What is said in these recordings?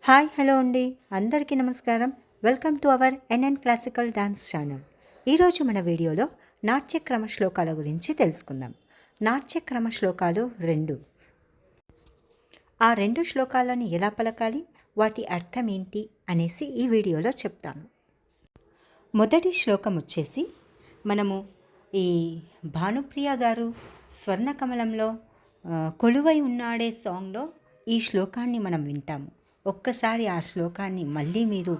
Hi hello అండి, అందరికీ నమస్కారం. Welcome to our NN classical dance channel. ఈరోజు మన వీడియోలో నాట్యక్రమ శ్లోకాల గురించి తెలుసుకుందాం. నాట్యక్రమ శ్లోకాలు 2. ఆ 2 శ్లోకాలను ఎలా పలకాలి, వాటి అర్థం ఏంటి అనేసి ఈ వీడియోలో చెప్తాను. మొదటి శ్లోకం వచ్చేసి మనము ఈ భానుప్రియ గారు స్వర్ణకమలంలో కొలువై ఉన్నాడే సాంగ్లో ఈ శ్లోకాన్ని మనం వింటాము. ఒక్కసారి ఆ శ్లోకాన్ని మళ్ళీ మీరు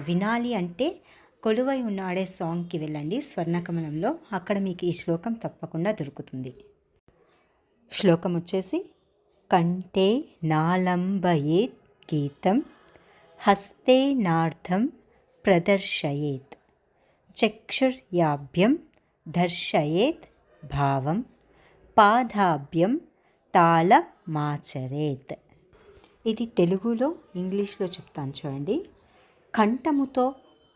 వినాలి అంటే కొలువై ఉన్నాడే సాంగ్కి వెళ్ళండి స్వర్ణకమలంలో, అక్కడ మీకు ఈ శ్లోకం తప్పకుండా దొరుకుతుంది. శ్లోకం వచ్చేసి కంఠే నాలంబయేత్ గీతం హస్తే నార్థం ప్రదర్శయేత్ చక్షుర్యాభ్యం దర్శయేత్ భావం పాదాభ్యం తాళమాచరేత్. ఇది తెలుగులో ఇంగ్లీష్లో చెప్తాను చూడండి. కంఠముతో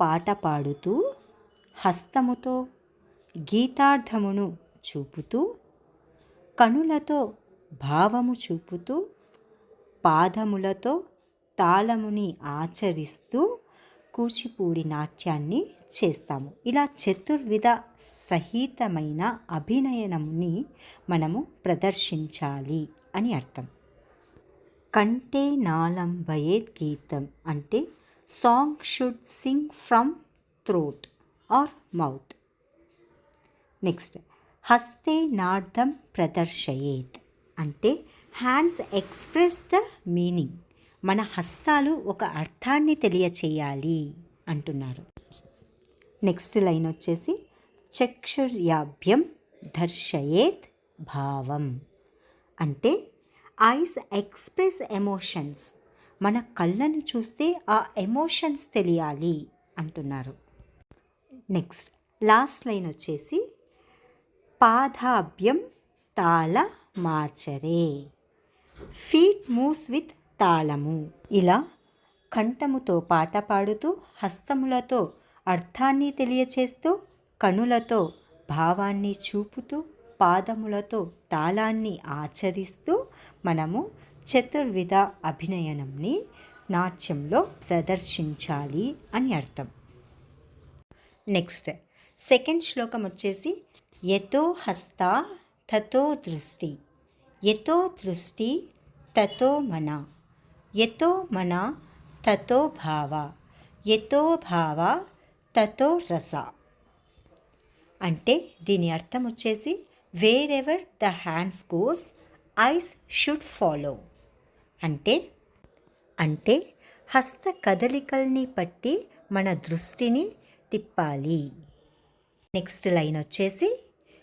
పాట పాడుతూ, హస్తముతో గీతార్థమును చూపుతూ, కనులతో భావము చూపుతూ, పాదములతో తాళముని ఆచరిస్తూ కూచిపూడి నాట్యాన్ని చేస్తాము. ఇలా చతుర్విధ సహితమైన అభినయనముని మనము ప్రదర్శించాలి అని అర్థం. కంఠే నాలంబయేత్ గీతం అంటే song should sing from throat or mouth. Next, హస్తే నార్థం ప్రదర్శయేత్ అంటే హ్యాండ్స్ ఎక్స్ప్రెస్ ద మీనింగ్. మన హస్తాలు ఒక అర్థాన్ని తెలియచేయాలి అంటున్నారు. నెక్స్ట్ లైన్ వచ్చేసి చక్షుర్యాభ్యం దర్శయేత్ భావం అంటే ఐస్ ఎక్స్ప్రెస్ ఎమోషన్స్. మన కళ్ళను చూస్తే ఆ ఎమోషన్స్ తెలియాలి అంటున్నారు. నెక్స్ట్ లాస్ట్ లైన్ వచ్చేసి పాదాభ్యం తాళమాచరే, ఫీట్ మూవ్స్ విత్ తాళము. ఇలా కంఠముతో పాట పాడుతూ, హస్తములతో అర్థాన్ని తెలియచేస్తూ, కనులతో భావాన్ని చూపుతూ, పాదములతో తాళాన్ని ఆచరిస్తూ మనము చతుర్విధ అభినయనంని నాట్యంలో ప్రదర్శించాలి అని అర్థం. నెక్స్ట్ సెకండ్ శ్లోకం వచ్చేసి యతో హస్త తతో దృష్టి, యతో దృష్టి తతో మన, యతో మన తతో భావ, యతో భావ తతో రస. అంటే దీని అర్థం వచ్చేసి wherever the hands goes ice should follow. అంటే హస్త కదలికల్ని పట్టి మన దృష్టిని తిప్పాలి. నెక్స్ట్ లైన్ వచ్చేసి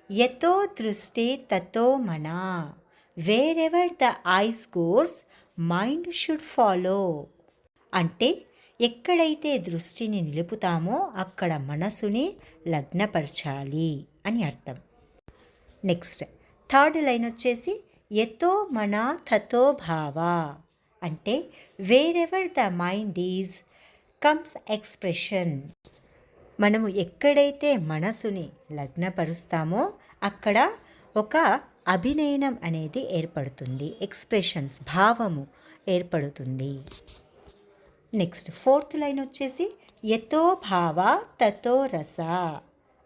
యతో దృష్టి తతో మన, wherever the ice goes mind should follow. అంటే ఎక్కడైతే దృష్టిని నిలుపుతామో అక్కడ మనసుని లగ్నపరచాలి అని అర్థం. నెక్స్ట్ థర్డ్ లైన్ వచ్చేసి యతో మన తతో భావ అంటే wherever the mind is comes expression. మనము ఎక్కడైతే మనసుని లగ్నపరుస్తామో అక్కడ ఒక అభినయనం అనేది ఏర్పడుతుంది, ఎక్స్ప్రెషన్స్ భావము ఏర్పడుతుంది. నెక్స్ట్ ఫోర్త్ లైన్ వచ్చేసి యతో భావ తతో రస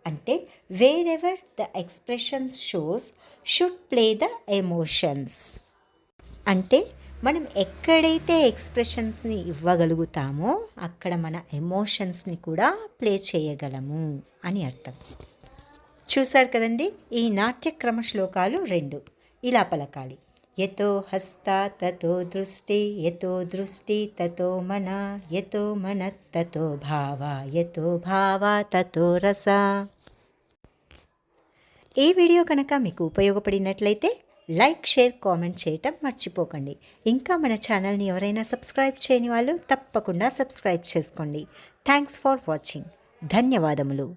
అంటే wherever the expressions shows should play the emotions. అంటే మనం ఎక్కడైతే ఎక్స్ప్రెషన్స్ని ఇవ్వగలుగుతామో అక్కడ మన ఎమోషన్స్ని కూడా ప్లే చేయగలము అని అర్థం. చూసారు కదండి, ఈ నాట్యక్రమ శ్లోకాలు 2 ఇలా పలకాలి. యతో హస్త తతో దృష్టి, యతో దృష్టి తతో మన, యతో మన తతో భావ, యతో భావ తతో రస. ఈ వీడియో కనుక మీకు ఉపయోగపడినట్లయితే లైక్, షేర్, కామెంట్ చేయటం మర్చిపోకండి. ఇంకా మన ఛానల్ని ఎవరైనా సబ్స్క్రైబ్ చేయని వాళ్ళు తప్పకుండా సబ్స్క్రైబ్ చేసుకోండి. Thanks for watching. ధన్యవాదములు.